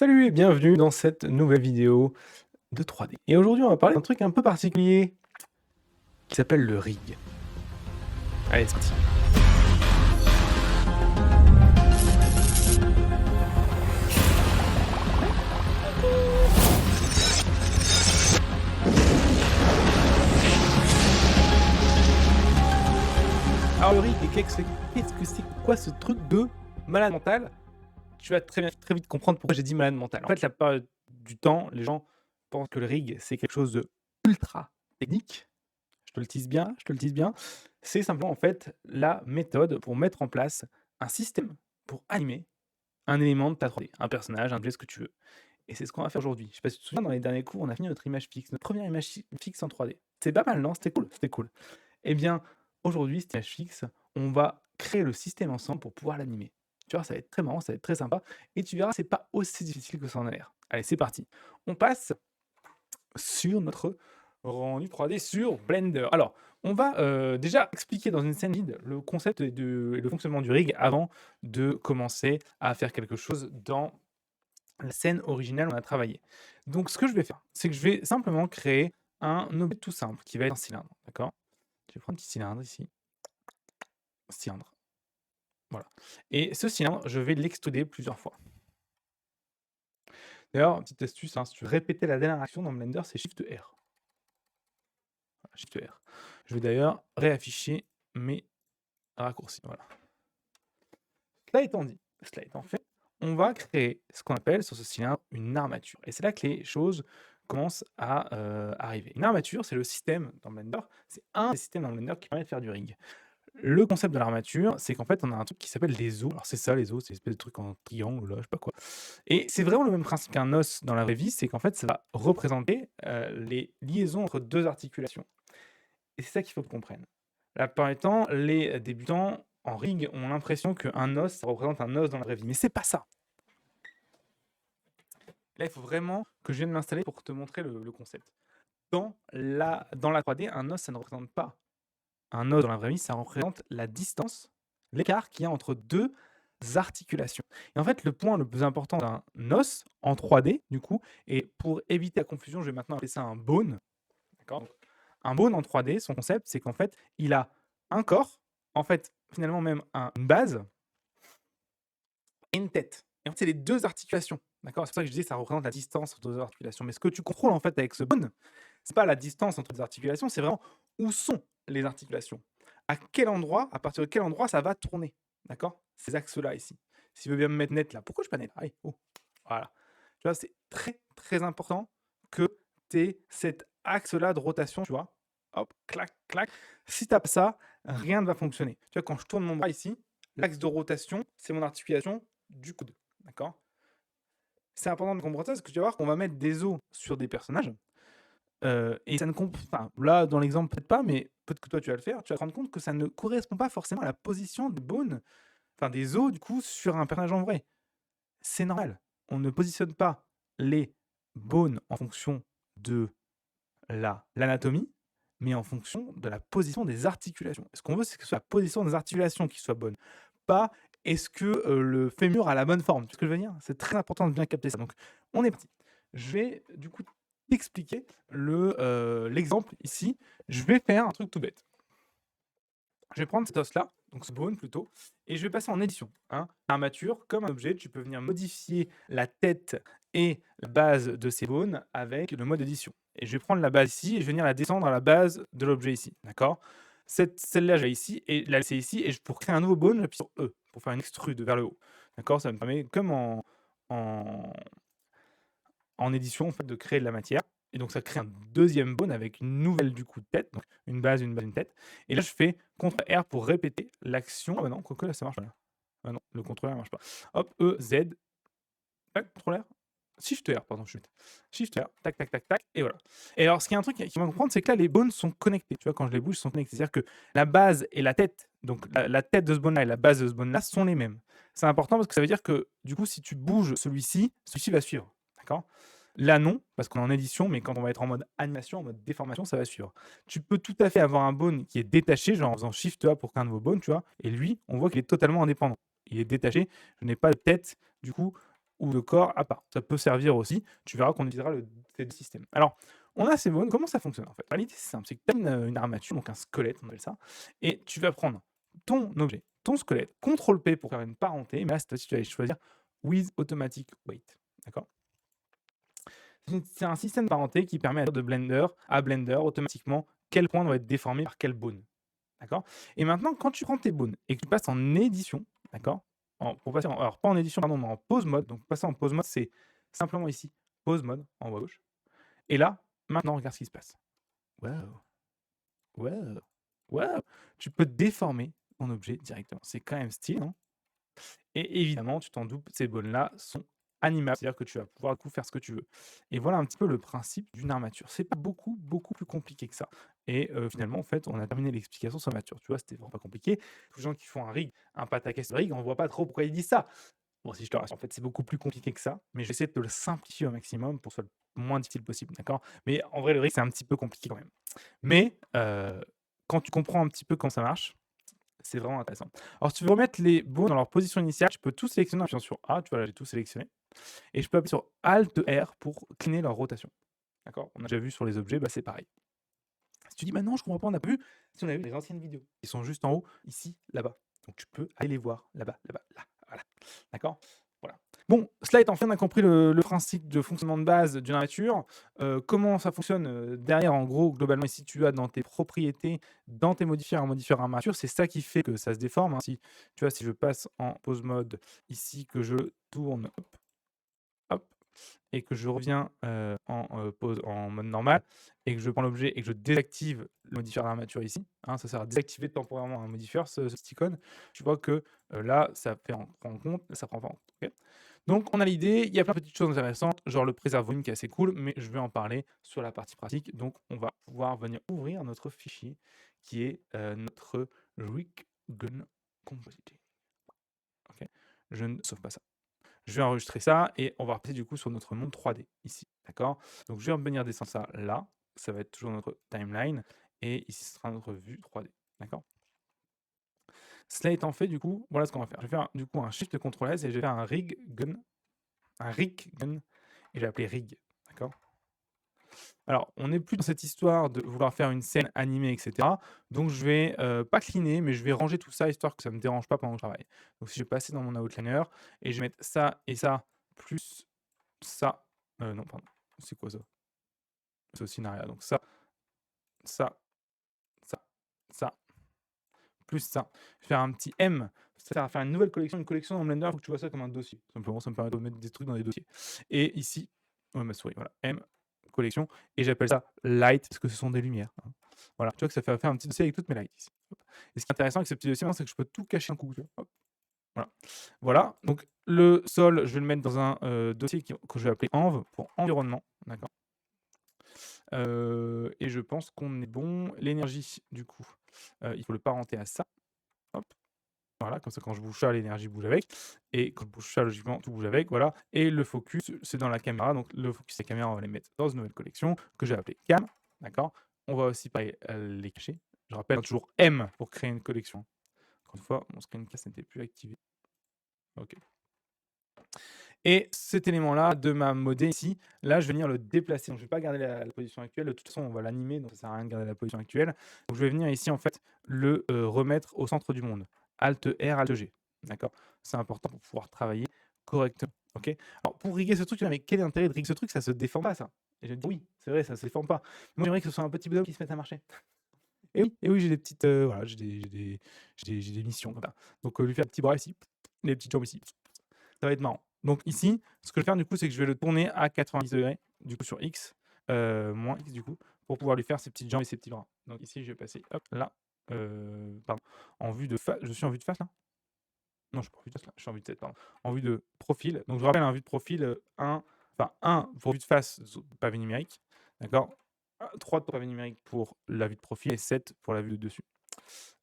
Salut et bienvenue dans cette nouvelle vidéo de 3D. Et aujourd'hui, on va parler d'un truc un peu particulier qui s'appelle le rig. Allez, c'est parti. Alors le rig, qu'est-ce que c'est quoi ce truc de malade mental? Tu vas très vite comprendre pourquoi j'ai dit malade mental. En fait, la plupart du temps, les gens pensent que le rig, c'est quelque chose de ultra technique. Je te le tease bien. C'est simplement en fait la méthode pour mettre en place un système pour animer un élément de ta 3D, un personnage, un objet, ce que tu veux. Et c'est ce qu'on va faire aujourd'hui. Je sais pas si tu te souviens, dans les derniers cours, on a fini notre image fixe, notre première image fixe en 3D. C'est pas mal, non? C'était cool. Eh bien, aujourd'hui, cette image fixe, on va créer le système ensemble pour pouvoir l'animer. Tu vois, ça va être très marrant, ça va être très sympa. Et tu verras, c'est pas aussi difficile que ça en a l'air. Allez, c'est parti. On passe sur notre rendu 3D sur Blender. Alors, on va déjà expliquer dans une scène vide le concept et le fonctionnement du rig avant de commencer à faire quelque chose dans la scène originale où on a travaillé. Donc, ce que je vais faire, c'est que je vais simplement créer un objet tout simple qui va être un cylindre. D'accord? Je vais prendre un petit cylindre ici. Cylindre. Voilà. Et ce cylindre, je vais l'extruder plusieurs fois. D'ailleurs, petite astuce, hein, si tu veux répéter la dernière action dans Blender, c'est Shift R. Voilà, Shift R. Je vais d'ailleurs réafficher mes raccourcis. Voilà. Cela étant fait, on va créer ce qu'on appelle sur ce cylindre une armature. Et c'est là que les choses commencent à arriver. Une armature, c'est le système dans Blender, c'est un des systèmes dans Blender qui permet de faire du rig. Le concept de l'armature, c'est qu'en fait, on a un truc qui s'appelle les os. Alors c'est ça, les os, c'est une espèce de truc en triangle, là, je sais pas quoi. Et c'est vraiment le même principe qu'un os dans la vraie vie, c'est qu'en fait, ça va représenter les liaisons entre deux articulations. Et c'est ça qu'il faut que tu comprennes. La plupart du temps, les débutants en rig ont l'impression qu'un os, ça représente un os dans la vraie vie. Mais c'est pas ça. Là, il faut vraiment que je vienne m'installer pour te montrer le concept. Dans la 3D, un os, ça ne représente pas un os dans la vraie vie, ça représente la distance, l'écart qu'il y a entre deux articulations. Et en fait, le point le plus important d'un os en 3D, du coup, et pour éviter la confusion, je vais maintenant appeler ça un bone. D'accord? Donc, un bone en 3D, son concept, c'est qu'en fait, il a un corps, en fait, finalement même une base et une tête. Et en fait, c'est les deux articulations. D'accord? C'est pour ça que je disais que ça représente la distance entre deux articulations. Mais ce que tu contrôles en fait avec ce bone, c'est pas la distance entre les articulations, c'est vraiment où sont les articulations. À quel endroit, à partir de quel endroit ça va tourner. D'accord? Ces axes-là ici. Si je veux bien me mettre net là, pourquoi je suis pas net? Allez, oh. Voilà. Tu vois, c'est très très important que tu aies cet axe-là de rotation, tu vois. Hop, clac, clac. Si tu pas ça, rien ne va fonctionner. Tu vois, quand je tourne mon bras ici, l'axe de rotation, c'est mon articulation du coude. D'accord? C'est important de comprendre ça parce que tu vas voir qu'on va mettre des os sur des personnages. Et ça ne enfin, là, dans l'exemple, peut-être pas, mais peut-être que toi, tu vas le faire. Tu vas te rendre compte que ça ne correspond pas forcément à la position des bones, enfin des os, du coup, sur un personnage en vrai. C'est normal. On ne positionne pas les bones en fonction de l'anatomie, mais en fonction de la position des articulations. Ce qu'on veut, c'est que ce soit la position des articulations qui soit bonne. Pas est-ce que le fémur a la bonne forme. Tu vois ce que je veux dire? C'est très important de bien capter ça. Donc, on est parti. Je vais du coup t'expliquer l'exemple ici. Je vais faire un truc tout bête. Je vais prendre cet os-là, donc ce bone plutôt, et je vais passer en édition. Hein. Armature, comme un objet, tu peux venir modifier la tête et la base de ces bones avec le mode édition. Et je vais prendre la base ici et je vais venir la descendre à la base de l'objet ici. D'accord? Celle-là, j'ai ici et la laisser ici. Et pour créer un nouveau bone, j'appuie sur E pour faire une extrude vers le haut. D'accord? Ça me permet, comme en, en édition, en fait, de créer de la matière. Et donc, ça crée un deuxième bone avec une nouvelle du coup de tête, donc une base, une tête. Et là, je fais CTRL R pour répéter l'action. Ah bah non, quoique là, ça marche pas. Ah non, le CTRL R marche pas. Hop, E, Z, tac, CTRL R. Shift R, pardon, Shift R, tac, tac, tac, tac, et voilà. Et alors, ce qui est un truc qu'il faut comprendre, c'est que là, les bones sont connectés. Tu vois, quand je les bouge, ils sont connectés. C'est-à-dire que la base et la tête, donc la tête de ce bone-là et la base de ce bone-là sont les mêmes. C'est important parce que ça veut dire que, du coup, si tu bouges celui-ci va suivre. D'accord? Là, non, parce qu'on est en édition, mais quand on va être en mode animation, en mode déformation, ça va suivre. Tu peux tout à fait avoir un bone qui est détaché, genre en faisant Shift A pour créer un nouveau bone, tu vois, et lui, on voit qu'il est totalement indépendant. Il est détaché, je n'ai pas de tête, du coup, ou de corps à part. Ça peut servir aussi. Tu verras qu'on utilisera ces 2 systèmes. Alors, on a ces bones. Comment ça fonctionne en fait? En réalité, c'est simple, c'est que tu as une armature, donc un squelette, on appelle ça, et tu vas prendre ton objet, ton squelette, contrôle P pour faire une parenté, mais là, cette fois-ci, tu vas aller choisir with automatic weight. D'accord? C'est un système de parenté qui permet de Blender à Blender automatiquement quel point doit être déformé par quel bone. D'accord? Et maintenant, quand tu prends tes bones et que tu passes en édition, d'accord? Pour passer alors pas en édition, pardon, mais en pose mode. Donc passer en pose mode, c'est simplement ici, pose mode en haut à gauche. Et là, maintenant, regarde ce qui se passe. Waouh! Waouh! Waouh! Tu peux déformer ton objet directement. C'est quand même stylé, non? Et évidemment, tu t'en doutes, ces bones-là sont animables, c'est-à-dire que tu vas pouvoir, du coup, faire ce que tu veux. Et voilà un petit peu le principe d'une armature. C'est pas beaucoup, beaucoup plus compliqué que ça. Et finalement, en fait, on a terminé l'explication sur l'armature. Tu vois, c'était vraiment pas compliqué. Tous les gens qui font un rig, un pataquès de rig, on voit pas trop pourquoi ils disent ça. Bon, si je te rassure, en fait, c'est beaucoup plus compliqué que ça, mais j'essaie de te le simplifier au maximum pour que ce soit le moins difficile possible, d'accord? Mais en vrai, le rig, c'est un petit peu compliqué quand même. Mais quand tu comprends un petit peu comment ça marche, c'est vraiment intéressant. Alors, si tu veux remettre les bones dans leur position initiale, tu peux tout sélectionner en appuyant sur A. Tu vois, là, j'ai tout sélectionné. Et je peux appuyer sur Alt R pour cliner leur rotation. D'accord? On a déjà vu sur les objets, bah, c'est pareil. Si tu dis, bah non, je comprends pas, on n'a pas vu. Si on a vu les anciennes vidéos, ils sont juste en haut, ici, là-bas. Donc, tu peux aller les voir là-bas, là-bas, là. Voilà. D'accord? Voilà. Bon, cela étant fait, on a compris le principe de fonctionnement de base d'une armature. Comment ça fonctionne derrière, en gros, globalement, ici, tu as dans tes propriétés, dans tes modifiers, un modifieur armature. C'est ça qui fait que ça se déforme, hein. Si, tu vois, si je passe en pose mode ici, que je tourne, hop, hop, et que je reviens pause en mode normal, et que je prends l'objet et que je désactive le modifieur d'armature ici, hein, ça sert à désactiver temporairement un modifieur, ce petit icône. Tu vois que là, ça prend en compte, ça prend pas en compte. Ok. Donc, on a l'idée. Il y a plein de petites choses intéressantes, genre le préserve volume qui est assez cool, mais je vais en parler sur la partie pratique. Donc, on va pouvoir venir ouvrir notre fichier qui est notre rig gun compositing. Ok. Je ne sauve pas ça. Je vais enregistrer ça et on va repasser du coup sur notre monde 3D ici. D'accord? Donc je vais venir descendre ça là. Ça va être toujours notre timeline. Et ici, ce sera notre vue 3D. D'accord? Cela étant fait, du coup, voilà ce qu'on va faire. Je vais faire du coup un Shift Ctrl S et je vais faire un rig gun. Un rig gun. Et je vais l'appeler rig. D'accord? Alors, on n'est plus dans cette histoire de vouloir faire une scène animée, etc. Donc, je vais pas cleaner, mais je vais ranger tout ça histoire que ça ne me dérange pas pendant que je travaille. Donc, si je vais passer dans mon outliner et je vais mettre ça et ça, plus ça. Non, pardon. C'est quoi ça? C'est aussi une aria. Donc, ça, ça, ça, plus ça. Je vais faire un petit M. Ça va faire une nouvelle collection. Une collection dans Blender, il faut que tu vois ça comme un dossier. Simplement, ça me permet de mettre des trucs dans des dossiers. Et ici, ma souris, voilà. M, collection. Et j'appelle ça light parce que ce sont des lumières, hein. Voilà, tu vois que ça fait faire un petit dossier avec toutes mes lights ici. Hop. Et ce qui est intéressant avec ce petit dossier, c'est que je peux tout cacher un coup. Tu vois. Hop. Voilà. Voilà. Donc le sol, je vais le mettre dans un dossier que je vais appeler env pour environnement. D'accord. Et je pense qu'on est bon. L'énergie, du coup, il faut le parenter à ça. Hop. Voilà, comme ça, quand je bouge ça, l'énergie bouge avec. Et quand je bouge ça, logiquement, tout bouge avec. Voilà. Et le focus, c'est dans la caméra. Donc, le focus et la caméra, on va les mettre dans une nouvelle collection que j'ai appelée cam. D'accord. On va aussi pareil, les cacher. Je rappelle toujours M pour créer une collection. Encore une fois, mon screencast n'était plus activé. OK. Et cet élément-là de ma modée ici, là, je vais venir le déplacer. Donc, je ne vais pas garder la position actuelle. De toute façon, on va l'animer, donc ça ne sert à rien de garder la position actuelle. Donc, je vais venir ici, en fait, le remettre au centre du monde. Alt R, Alt G. D'accord? C'est important pour pouvoir travailler correctement. OK? Alors, pour riguer ce truc, mais quel est l'intérêt de riguer ce truc? Ça ne se déforme pas, ça. Et je dis oui, c'est vrai, ça ne se déforme pas. Moi, j'aimerais que ce soit un petit bonhomme qui se mette à marcher. Et oui, j'ai des petites, voilà, j'ai des missions comme ça. Donc, lui faire des petits bras ici, les petites jambes ici. Ça va être marrant. Donc ici, ce que je vais faire du coup, c'est que je vais le tourner à 90 degrés, du coup sur X, moins X du coup, pour pouvoir lui faire ses petites jambes et ses petits bras. Donc ici, je vais passer, hop, là, pardon, en vue de face. Je suis en vue de face là? Non, je suis pas en vue de face là, je suis en vue de tête, pardon. En vue de profil. Donc je vous rappelle, un vue de profil, 1, enfin 1 pour vue de face, pavé numérique, d'accord? 3 de pavé numérique pour la vue de profil et 7 pour la vue de dessus.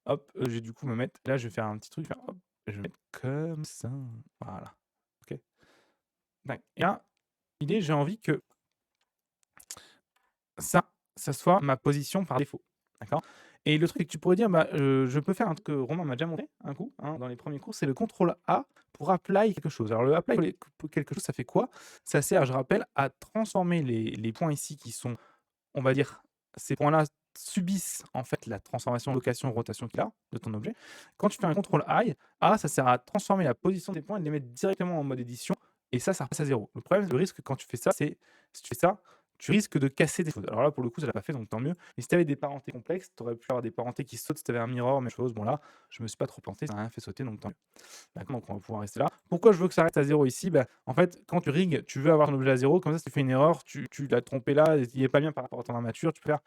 Hop, je vais du coup me mettre, là je vais faire un petit truc, hop, je vais mettre comme ça, voilà. OK. Et là, l'idée, j'ai envie que ça soit ma position par défaut. D'accord? Et le truc, c'est que tu pourrais dire, bah, je peux faire un truc que Romain m'a déjà montré un coup, hein, dans les premiers cours, c'est le contrôle A pour apply quelque chose. Alors le apply pour quelque chose, ça fait quoi? Ça sert, je rappelle, à transformer les points ici qui sont, on va dire, ces points-là subissent en fait la transformation, location, rotation qu'il a de ton objet. Quand tu fais un contrôle I, A, ça sert à transformer la position des points et de les mettre directement en mode édition. Et ça repasse à 0. Le problème, le risque quand tu fais ça, c'est si tu fais ça, tu risques de casser des choses. Alors là, pour le coup, ça l'a pas fait, donc tant mieux. Mais si tu avais des parentés complexes, tu aurais pu avoir des parentés qui sautent si tu avais un mirror, même chose. Bon là, je me suis pas trop planté, ça n'a rien fait sauter, donc tant mieux. D'accord, donc on va pouvoir rester là. Pourquoi je veux que ça reste à 0 ici? Bah, en fait, quand tu rigues, tu veux avoir ton objet à 0, comme ça, si tu fais une erreur, tu l'as trompé là, il est pas bien par rapport à ton armature, tu peux faire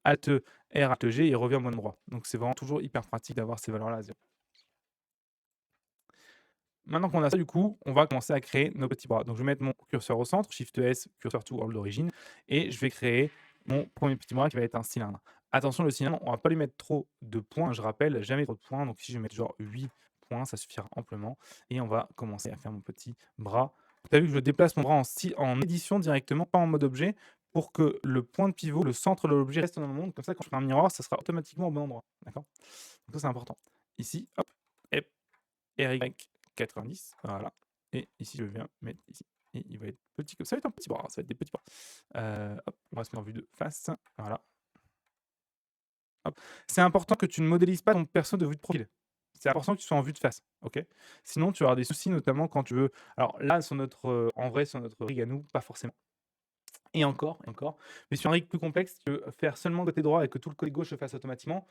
Alt R, Alt G et il revient au bon endroit. Donc c'est vraiment toujours hyper pratique d'avoir ces valeurs-là à 0. Maintenant qu'on a ça, du coup, on va commencer à créer nos petits bras. Donc je vais mettre mon curseur au centre, Shift S, curseur to all d'origine, et je vais créer mon premier petit bras qui va être un cylindre. Attention, le cylindre, on va pas lui mettre trop de points. Je rappelle, jamais trop de points. Donc ici, je vais mettre genre 8 points, ça suffira amplement. Et on va commencer à faire mon petit bras. Tu as vu que je déplace mon bras en édition directement, pas en mode objet, pour que le point de pivot, le centre de l'objet reste dans le monde. Comme ça, quand je fais un miroir, ça sera automatiquement au bon endroit. D'accord? Donc ça, c'est important. Ici, hop, et RY 90, voilà. Et ici, je viens mettre ici. Et il va être petit, ça va être un petit bras, ça va être des petits bras. Hop, on va se mettre en vue de face, voilà. Hop. C'est important que tu ne modélises pas ton perso de vue de profil. C'est important que tu sois en vue de face, ok? Sinon, tu auras des soucis, notamment quand tu veux. Alors là, sur notre, en vrai, sur notre rig à nous, pas forcément. Et encore, et encore. Mais sur un rig plus complexe, tu veux faire seulement côté droit et que tout le côté gauche se fasse automatiquement,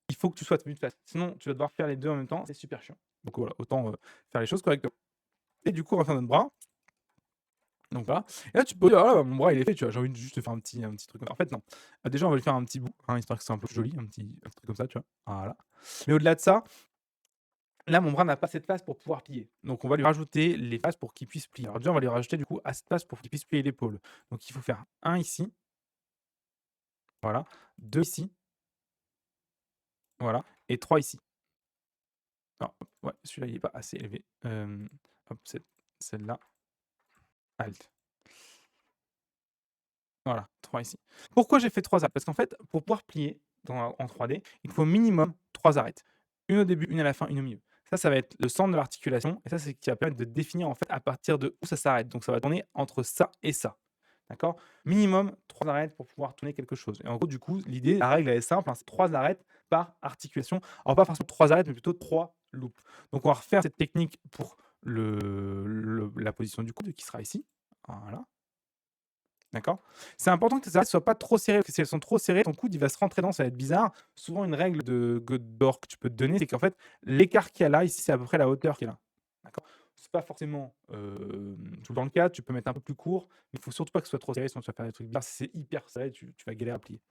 il faut que tu sois de vue de face. Sinon, tu vas devoir faire les deux en même temps, c'est super chiant. Donc voilà, autant faire les choses correctement. Et du coup, on va faire notre bras. Donc voilà. Et là, tu peux dire, ah, bah, mon bras, il est fait, tu vois, j'ai envie de juste te faire un petit truc. En fait, non. Déjà, on va lui faire un petit bout, hein, histoire que c'est un peu joli, un truc comme ça, tu vois. Voilà. Mais au-delà de ça, là, mon bras n'a pas cette face pour pouvoir plier. Donc, on va lui rajouter les faces pour qu'il puisse plier. Alors, déjà, on va lui rajouter du coup à cette face pour qu'il puisse plier l'épaule. Donc, il faut faire un ici, voilà, deux ici, voilà, et trois ici. Alors, ouais, celui-là, il n'est pas assez élevé. Hop, celle-là, alt. Voilà, 3 ici. Pourquoi j'ai fait 3 arêtes? Parce qu'en fait, pour pouvoir plier en 3D, il faut au minimum 3 arêtes. Une au début, une à la fin, une au milieu. Ça va être le centre de l'articulation et ça, c'est ce qui va permettre de définir en fait à partir de où ça s'arrête. Donc ça va tourner entre ça et ça. D'accord? Minimum 3 arêtes pour pouvoir tourner quelque chose. Et en gros, du coup, l'idée, la règle, elle est simple, hein, c'est 3 arêtes par articulation. Alors pas forcément 3 arêtes, mais plutôt 3 loops. Donc on va refaire cette technique pour la position du coude qui sera ici. Voilà. D'accord? C'est important que tes arêtes soient pas trop serrées, parce que si elles sont trop serrées, ton coude, il va se rentrer dedans, ça va être bizarre. Souvent, une règle d'or que tu peux te donner, c'est qu'en fait, l'écart qu'il y a là, ici, c'est à peu près la hauteur qu'il y a là. D'accord? C'est pas forcément tout le temps le cas, tu peux mettre un peu plus court, mais il faut surtout pas que ce soit trop serré, sinon tu vas faire des trucs bizarres. Si c'est hyper serré, tu vas galérer à plier.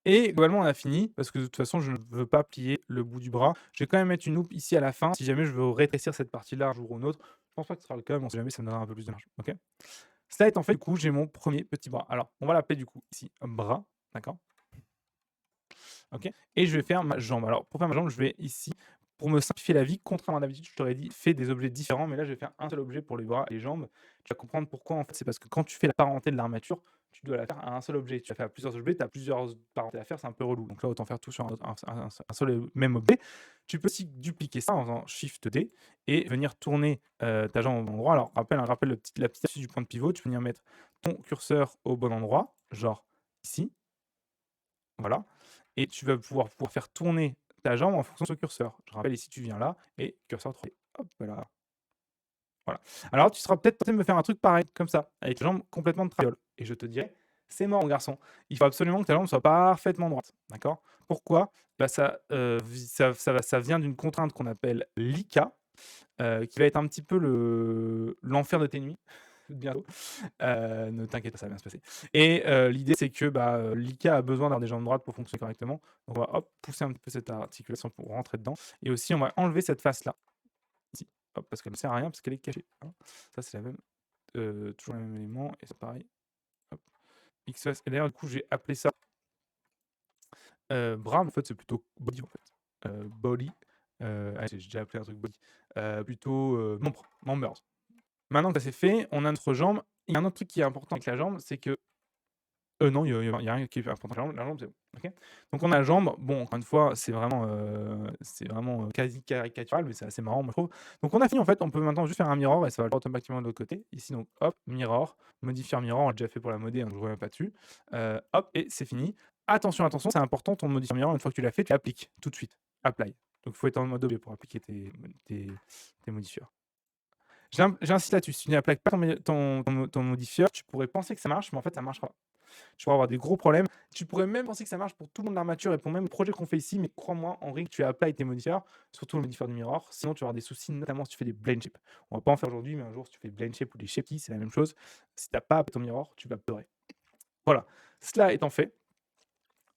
Et globalement, on a fini, parce que de toute façon, je ne veux pas plier le bout du bras. Je vais quand même mettre une loupe ici à la fin, si jamais je veux rétrécir cette partie-là un jour ou un autre. Je pense pas que ce sera le cas, mais on sait jamais, ça me donnera un peu plus de marge. Ok? Ça étant fait, du coup, j'ai mon premier petit bras. Alors, on va l'appeler du coup ici bras, d'accord? Ok. Et je vais faire ma jambe. Alors, pour faire ma jambe, je vais ici, pour me simplifier la vie, contrairement à d'habitude, je t'aurais dit, fais des objets différents, mais là, je vais faire un seul objet pour les bras et les jambes. Tu vas comprendre pourquoi, en fait, c'est parce que quand tu fais la parenté de l'armature, tu dois la faire à un seul objet. Tu vas faire plusieurs objets, tu as plusieurs parentés à faire, c'est un peu relou. Donc là, autant faire tout sur un seul et même objet. Tu peux aussi dupliquer ça en faisant Shift D et venir tourner ta jambe au bon endroit. Alors, rappelle la petite astuce du point de pivot. Tu peux venir mettre ton curseur au bon endroit, genre ici. Voilà. Et tu vas pouvoir faire tourner ta jambe en fonction de ce curseur. Je rappelle ici, tu viens là et curseur 3D. Hop là. Voilà. Alors, tu seras peut-être tenté de me faire un truc pareil, comme ça, avec la jambe complètement de traviole. Et je te dirais, c'est mort, mon garçon. Il faut absolument que ta jambe soit parfaitement droite. D'accord? Pourquoi? Bah, ça vient d'une contrainte qu'on appelle l'ICA, qui va être un petit peu l'enfer de tes nuits, bientôt. Ne t'inquiète pas, ça va bien se passer. Et l'idée, c'est que l'ICA a besoin d'avoir des jambes droites pour fonctionner correctement. Donc, on va hop, pousser un petit peu cette articulation pour rentrer dedans. Et aussi, on va enlever cette face-là, ici. Hop, parce qu'elle ne sert à rien, parce qu'elle est cachée. Hein. Ça, c'est la même, toujours le même élément. Et c'est pareil. Hop. X face. Et d'ailleurs, du coup, j'ai appelé ça bras, mais en fait, c'est plutôt body, en fait. Body. J'ai déjà appelé un truc body. Plutôt members. Maintenant que ça c'est fait, on a notre jambe. Il y a un autre truc qui est important avec la jambe, c'est que Non, il y a rien qui est important. La jambe, c'est bon. OK? Donc on a la jambe. Bon, encore une fois, c'est vraiment, quasi caricatural, mais c'est assez marrant, moi, je trouve. Donc on a fini, en fait, on peut maintenant juste faire un mirror et ça va le automatiquement de l'autre côté. Ici, donc hop, mirror, modifier mirror, on l'a déjà fait pour la modé, hein, donc je reviens pas dessus. Hop et c'est fini. Attention, attention, c'est important, ton modifier mirror, une fois que tu l'as fait, tu l'appliques tout de suite. Apply. Donc il faut être en mode objet pour appliquer tes tes modifieurs. J'insiste là-dessus, si tu n'appliques pas ton modifieur, tu pourrais penser que ça marche, mais en fait, ça ne marchera pas. Tu pourrais avoir des gros problèmes. Tu pourrais même penser que ça marche pour tout le monde de l'armature et pour même le projet qu'on fait ici, mais crois-moi, en rig, tu applies tes modifieurs, surtout le modifieur du mirror, sinon tu vas avoir des soucis, notamment si tu fais des blend shapes. On va pas en faire aujourd'hui, mais un jour, si tu fais des blend shapes ou des shape keys, c'est la même chose. Si tu n'as pas ton mirror, tu vas pleurer. Voilà. Cela étant fait,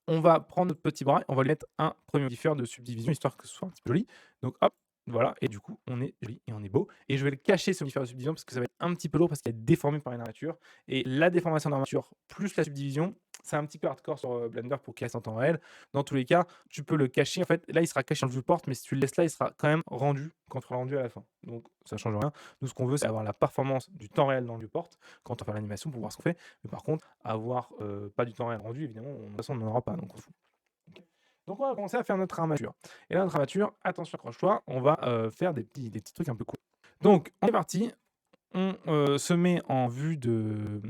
on va prendre notre petit bras, on va lui mettre un premier modifieur de subdivision, histoire que ce soit un petit peu joli. Donc hop, voilà, et du coup, on est joli et on est beau. Et je vais le cacher, ce modifieur de subdivision, parce que ça va être un petit peu lourd, parce qu'il est déformé par une armature. Et la déformation d'armature plus la subdivision, c'est un petit peu hardcore sur Blender pour qu'il reste en temps réel. Dans tous les cas, tu peux le cacher. En fait, là, il sera caché dans le viewport, mais si tu le laisses là, il sera quand même rendu quand tu l'auras rendu à la fin. Donc, ça change rien. Nous, ce qu'on veut, c'est avoir la performance du temps réel dans le viewport quand on fait l'animation pour voir ce qu'on fait. Mais par contre, avoir pas du temps réel rendu, évidemment, de toute façon, on n'en aura pas. Donc, on s'en fout. Ok. Donc, on va commencer à faire notre armature. Et là, notre armature, attention, accroche-toi, on va faire des petits trucs un peu cool. Donc, on est parti. On se met en vue de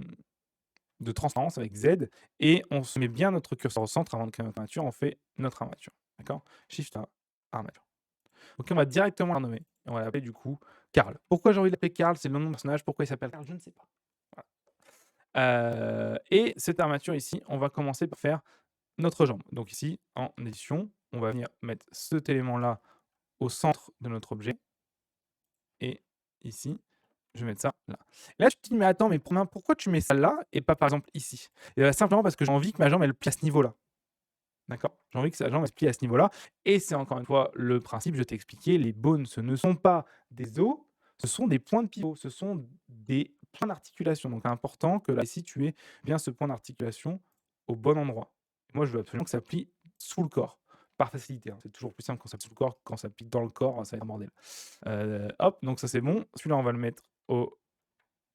transparence avec Z et on se met bien notre curseur au centre avant de créer notre armature. On fait notre armature. D'accord? Shift A, armature. Ok, on va directement la nommer. Et on va l'appeler du coup Karl. Pourquoi j'ai envie de l'appeler Karl? C'est le nom de mon personnage. Pourquoi il s'appelle Karl? Je ne sais pas. Voilà. Et cette armature ici, on va commencer par faire notre jambe. Donc ici, en édition, on va venir mettre cet élément-là au centre de notre objet. Et ici, je vais mettre ça là. Et là, tu te dis, mais attends, mais pourquoi tu mets ça là et pas par exemple ici? Et bah, simplement parce que j'ai envie que ma jambe, elle plie à ce niveau-là. D'accord? J'ai envie que sa jambe, elle se plie à ce niveau-là. Et c'est encore une fois le principe, je t'ai expliqué, les bones, ce ne sont pas des os, ce sont des points de pivot, ce sont des points d'articulation. Donc, c'est important que là, ici, tu aies bien ce point d'articulation au bon endroit. Moi, je veux absolument que ça plie sous le corps, par facilité, hein. C'est toujours plus simple quand ça plie sous le corps que quand ça plie dans le corps, ça va être un bordel. Hop, donc ça, c'est bon. Celui-là, on va le mettre au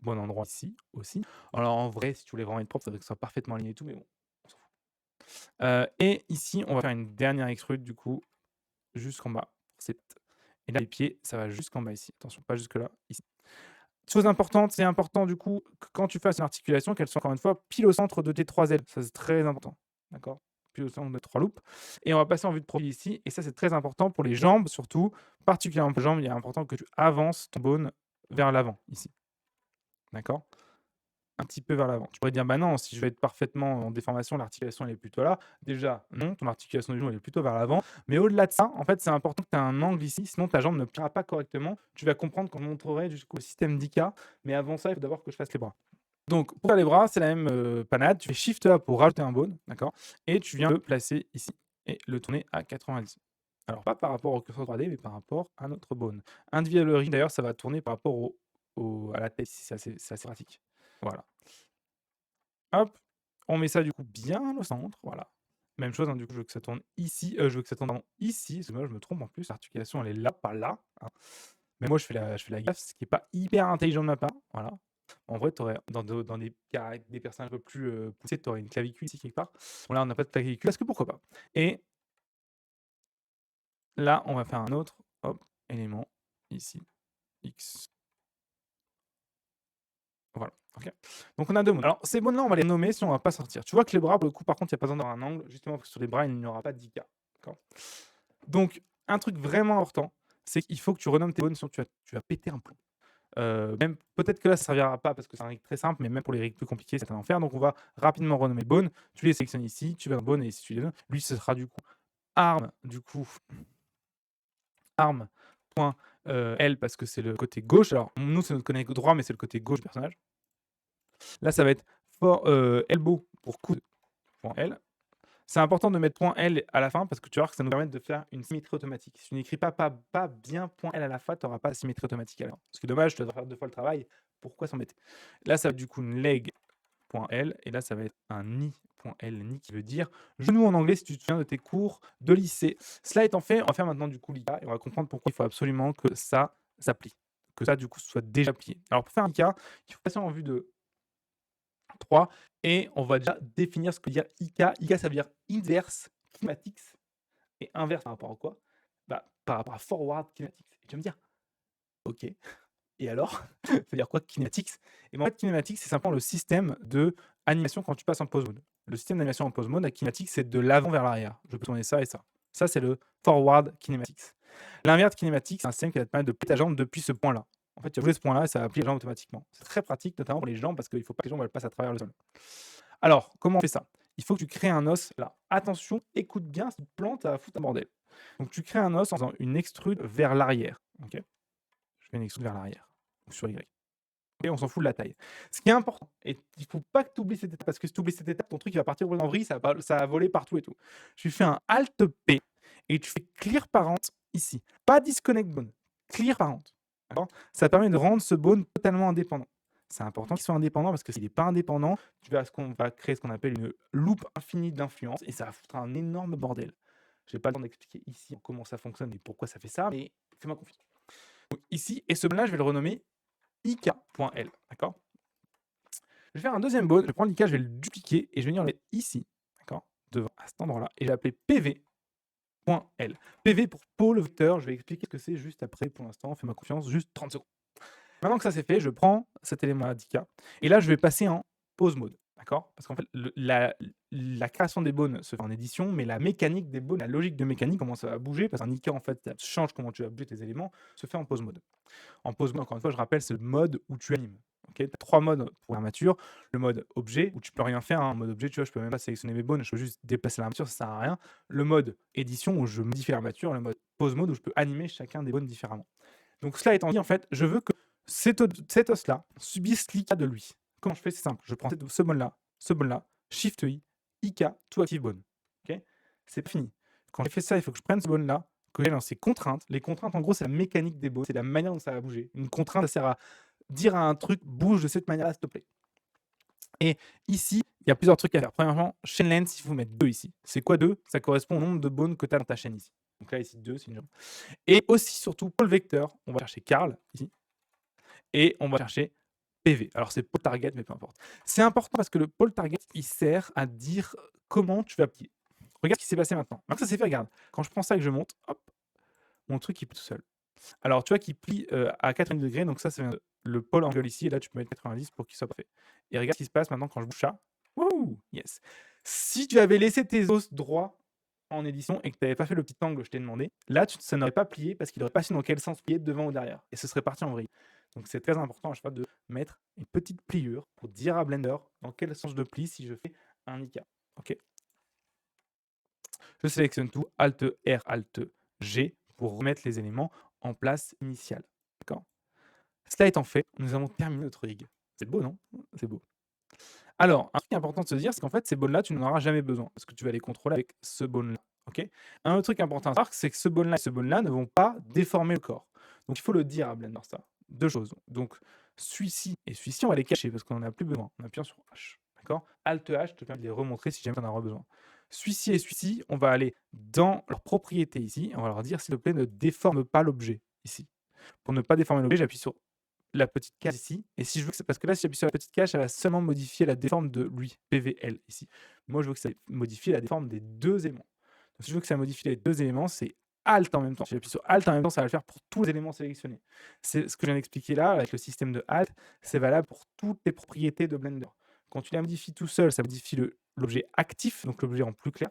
bon endroit ici aussi. Alors, en vrai, si tu voulais vraiment être propre, ça faudrait que ce soit parfaitement aligné et tout, mais bon, on s'en fout. Et ici, on va faire une dernière extrude du coup, jusqu'en bas. Et là, les pieds, ça va jusqu'en bas ici. Attention, pas jusque là, ici. Chose importante, c'est important du coup que quand tu fasses une articulation, qu'elle soit encore une fois pile au centre de tes 3 ailes. Ça, c'est très important. D'accord? Pile au centre de 3 loupes. Et on va passer en vue de profil ici. Et ça, c'est très important pour les jambes, surtout. Particulièrement pour les jambes, il est important que tu avances ton bone vers l'avant, ici. D'accord? Un petit peu vers l'avant. Tu pourrais dire, bah non, si je vais être parfaitement en déformation, l'articulation elle est plutôt là. Déjà, non, ton articulation du genou elle est plutôt vers l'avant. Mais au-delà de ça, en fait, c'est important que tu aies un angle ici, sinon ta jambe ne pliera pas correctement. Tu vas comprendre quand je montrerai jusqu'au système d'IK. Mais avant ça, il faut d'abord que je fasse les bras. Donc, pour faire les bras, c'est la même panade. Tu fais Shift A pour rajouter un bone, d'accord? Et tu viens le placer ici et le tourner à 90. Alors, pas par rapport au curseur 3D, mais par rapport à notre bone. Individual ring, d'ailleurs, ça va tourner par rapport à la tête ici. C'est assez pratique. Voilà. Hop, on met ça du coup bien au centre, voilà. Même chose, hein, du coup, je veux que ça tourne ici, je veux que ça tourne pardon, ici, parce que moi je me trompe en plus, l'articulation elle est là, pas là, hein. Mais moi je fais la gaffe, ce qui est pas hyper intelligent de ma part, voilà. En vrai, tu aurais dans des personnages un peu plus, poussés, tu aurais une clavicule ici quelque part. Bon là, on n'a pas de clavicule, parce que pourquoi pas? Et là, on va faire un autre, hop, élément ici, X. Voilà, OK. Donc on a 2 modes. Alors ces modes-là, on va les nommer, sinon on va pas sortir. Tu vois que les bras, pour le coup, par contre, il y a pas besoin d'avoir un angle, justement parce que sur les bras, il n'y aura pas d'IK. D'accord? Donc un truc vraiment important, c'est qu'il faut que tu renommes tes bones, sinon tu vas péter un plomb. Même peut-être que là, ça servira pas parce que c'est un rig très simple, mais même pour les rigs plus compliqués, c'est un enfer. Donc on va rapidement renommer bone. Tu les sélectionnes ici, tu vas dans bone et ici tu les donnes. Lui, ce sera du coup arme, du coup arme point, L parce que c'est le côté gauche. Alors nous, c'est notre côté droit, mais c'est le côté gauche du personnage. Là, ça va être elbow pour coude, point L. C'est important de mettre point L à la fin parce que tu vas voir que ça nous permet de faire une symétrie automatique. Si tu n'écris pas bien point L à la fin, tu n'auras pas la symétrie automatique à la fin. Ce qui est dommage, tu dois faire 2 fois le travail. Pourquoi s'embêter? Là, ça va être du coup une leg.L et là, ça va être un knee.L, knee qui veut dire genou en anglais si tu te souviens de tes cours de lycée. Cela étant fait, on va faire maintenant du coup l'IK et on va comprendre pourquoi il faut absolument que ça plie. Que ça, du coup, soit déjà plié. Alors, pour faire un IK, il faut passer en vue de 3 et on va déjà définir ce que veut dire IK. IK, ça veut dire inverse kinematics et inverse par rapport à quoi? Bah, par rapport à forward kinematics et tu vas me dire: «OK et alors? Ça veut dire quoi kinematics?» Et ben, en fait, kinematics, c'est simplement le système d'animation quand tu passes en pause mode. Le système d'animation en pause mode, la kinématique, c'est de l'avant vers l'arrière. Je peux tourner ça et ça. Ça, c'est le forward kinematics. L'inverse kinématique, c'est un système qui va te permettre de plier ta jambe depuis ce point-là. En fait, tu vas bouger ce point-là et ça va plier la jambe automatiquement. C'est très pratique, notamment pour les jambes, parce qu'il ne faut pas que les jambes elles passent à travers le sol. Alors, comment on fait ça? Il faut que tu crées un os là. Attention, écoute bien, si tu te plantes, ça va foutre un bordel. Donc, tu crées un os en faisant une extrude vers l'arrière. Ok, je fais une extrude vers l'arrière, ou sur Y. Et on s'en fout de la taille. Ce qui est important, et il faut pas que tu oublies cette étape, parce que si tu oublies cette étape, ton truc il va partir en vrille, ça va voler partout et tout. Tu fais un Alt P et tu fais Clear Parent ici. Pas Disconnect Bone, Clear Parent. D'accord? Ça permet de rendre ce bone totalement indépendant. C'est important qu'il soit indépendant parce que s'il n'est pas indépendant, on va créer ce qu'on appelle une loupe infinie d'influence et ça va foutre un énorme bordel. Je n'ai pas le temps d'expliquer ici comment ça fonctionne et pourquoi ça fait ça, mais fais-moi confiance. Donc ici, et ce bone-là, je vais le renommer ik.l. D'accord? Je vais faire un deuxième bone, je vais prendre l'ik, je vais le dupliquer et je vais venir le mettre ici, d'accord? Devant, à cet endroit-là, et je vais l'appeler pv.l. PV pour pôle vecteur, je vais expliquer ce que c'est juste après, pour l'instant, fais-moi confiance, juste 30 secondes. Maintenant que ça c'est fait, je prends cet élément-là d'ik, et là je vais passer en pause mode, d'accord? Parce qu'en fait, la création des bones se fait en édition, mais la mécanique des bones, la logique de mécanique, comment ça va bouger, parce qu'un ik, en fait, ça change comment tu vas bouger tes éléments, se fait en pause mode. En pause mode, encore une fois, je rappelle, c'est le mode où tu animes. Tu as 3 modes pour l'armature. Le mode objet, où tu peux rien faire. En mode objet, tu vois, je peux même pas sélectionner mes bones, je peux juste déplacer l'armature, ça sert à rien. Le mode édition, où je modifie l'armature. Le mode pause mode, où je peux animer chacun des bones différemment. Donc cela étant dit, en fait, je veux que cet os-là subisse l'IK de lui. Comment je fais? C'est simple. Je prends ce bone-là, Shift I, IK, to active bone. Ok, c'est fini. Quand j'ai fait ça, il faut que je prenne ce bone-là, que j'aille dans ces contraintes. Les contraintes, en gros, c'est la mécanique des bones, c'est la manière dont ça va bouger. Une contrainte, ça sert à dire à un truc, bouge de cette manière-là, s'il te plaît. Et ici, il y a plusieurs trucs à faire. Premièrement, chain length, il faut mettre 2 ici. C'est quoi 2? Ça correspond au nombre de bones que tu as dans ta chaîne ici. Donc là, ici, 2, c'est une jambe. Et aussi, surtout, pôle vecteur, on va chercher Carl, ici. Et on va chercher PV. Alors, c'est pôle target, mais peu importe. C'est important parce que le pôle target, il sert à dire comment tu vas plier. Regarde ce qui s'est passé maintenant. Maintenant que ça s'est fait, regarde. Quand je prends ça et que je monte, hop, mon truc, il plie tout seul. Alors, tu vois qu'il plie à 90 degrés, donc ça, c'est le pôle angle ici, et là, tu peux mettre 90 pour qu'il soit parfait. Et regarde ce qui se passe maintenant quand je bouge ça. Wouh, yes. Si tu avais laissé tes os droits en édition et que tu n'avais pas fait le petit angle que je t'ai demandé, là, ça n'aurait pas plié parce qu'il n'aurait pas su dans quel sens plier, devant ou derrière. Et ce serait parti en vrille. Donc, c'est très important à chaque fois de mettre une petite pliure pour dire à Blender dans quel sens je plie si je fais un IK. Ok. Je sélectionne tout, Alt R, Alt G pour remettre les éléments en place initiale. D'accord? Cela étant fait, nous avons terminé notre rig. C'est beau, non? C'est beau. Alors, un truc important de se dire, c'est qu'en fait, ces bones-là, tu n'en auras jamais besoin parce que tu vas les contrôler avec ce bone-là. Ok? Un autre truc important à savoir, c'est que ce bone-là et ce bone-là ne vont pas déformer le corps. Donc, il faut le dire à Blender, ça. Deux choses. Donc, celui-ci et celui-ci, on va les cacher parce qu'on n'en a plus besoin. On appuie sur H. D'accord? Alt H te permet de les remontrer si jamais tu en auras besoin. Celui-ci et celui-ci, on va aller dans leurs propriétés ici. Et on va leur dire, s'il te plaît, ne déforme pas l'objet ici. Pour ne pas déformer l'objet, j'appuie sur la petite case ici. Et si je veux que parce que là, si j'appuie sur la petite case, ça va seulement modifier la déforme de lui, PVL ici. Moi, je veux que ça modifie la déforme des deux éléments. Donc, si je veux que ça modifie les deux éléments, c'est Alt en même temps. Si j'appuie sur Alt en même temps, ça va le faire pour tous les éléments sélectionnés. C'est ce que je viens d'expliquer là, avec le système de Alt, c'est valable pour toutes les propriétés de Blender. Quand tu la modifies tout seul, ça modifie l'objet actif, donc l'objet en plus clair.